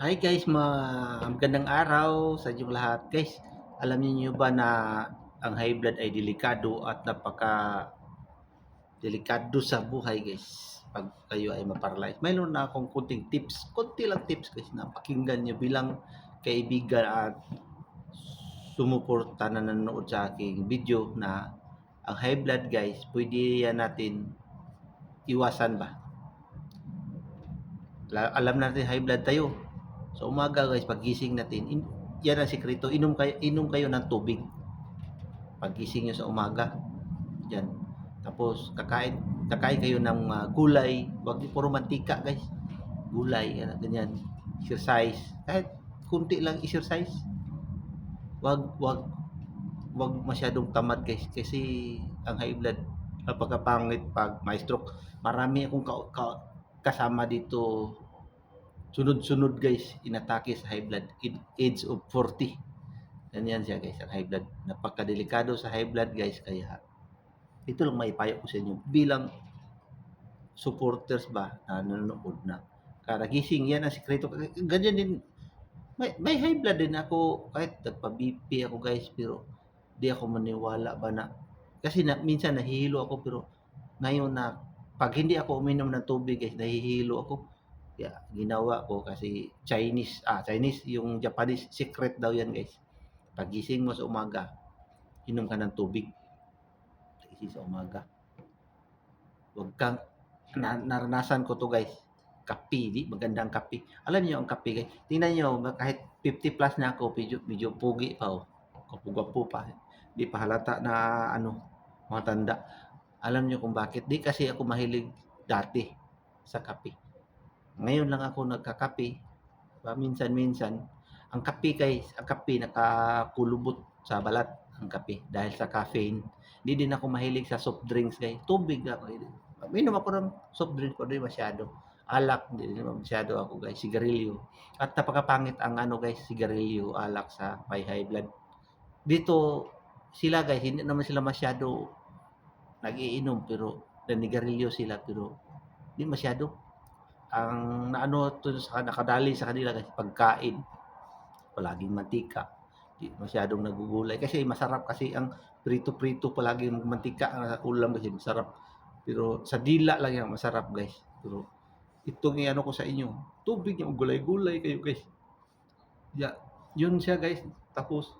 Hi guys, magandang araw sa inyong lahat. Guys, alam niyo ba na ang high blood ay delikado at napaka-delikado sa buhay guys. Pag kayo ay ma-paralyze. Mayroon na akong kunting tips, konti lang tips guys na pakinggan niyo bilang kaibigan at sumuporta na nanonood sa aking video na ang high blood guys, pwede yan natin iwasan ba? Alam natin high blood tayo. Sa umaga guys, pagising natin, yan ang sikreto, inom kayo ng tubig. Pagising nyo sa umaga, yan. Tapos kakain kayo ng gulay, wag puro mantika guys. Gulay, yan, ganyan. Exercise, kahit kunti lang exercise. Wag wag wag masyadong tamad guys kasi ang high blood napakapangit pag may stroke. Marami akong kasama dito sunod-sunod guys inatake sa high blood age of 40. Ganyan siya guys, ang high blood. Napakadelikado sa high blood guys, kaya ito lang maipayo ko sa inyo bilang supporters ba na nanonood na karagising. Yan ang sikreto. Ganyan din, may high blood din ako kahit nagpa-BP ako guys, pero di ako maniwala ba na kasi minsan nahihilo ako, pero ngayon na pag hindi ako uminom ng tubig guys, nahihilo ako. Kaya ginawa ko kasi Chinese yung Japanese secret daw yan guys. Pagising mo sa umaga, inom ka ng tubig. Pagising sa umaga. Huwag kang, naranasan ko to guys. Kape, di magandang kape. Alam niyo ang kape guys. Tingnan niyo, kahit 50 plus na ako, medyo pugi pa oh. Gwapo pa. Di pa halata na ano, matanda. Alam niyo kung bakit? Di kasi ako mahilig dati sa kape. Ngayon lang ako nagkakape, minsan-minsan. Ang kape nakakulubot sa balat ang kape dahil sa caffeine. Hindi din ako mahilig sa soft drinks guys. Tubig ako. Minom ako ng soft drink ko, di masyado. Alak, hindi din masyado ako guys. Sigarilyo. At napakapangit ang ano guys, sigarilyo, alak sa may high blood. Dito sila guys, hindi naman sila masyado nagiinom, pero nanigarilyo sila, pero hindi masyado. Ang naano to sa nakadali sa kanila kasi pagkain, palaging mantika, di masyadong nagugulay kasi masarap, kasi ang prito-prito palaging mantika ang ulam kasi masarap. Pero sa dila lang yan masarap guys. Pero itong iano ko sa inyo, tubig yung gulay-gulay kayo guys. Ya, yun siya guys. Tapos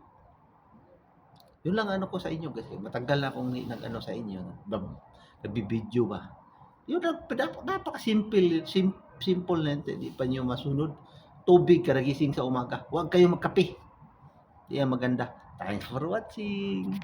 yun lang ano ko sa inyo kasi matagal na akong nag-ano sa inyo, nagbi-video ba. Yun lang, napaka-simple, simple na yun, hindi pa niyo masunod. Tubig kada gising sa umaga. Huwag kayong magkape. Yan maganda. Thanks for watching.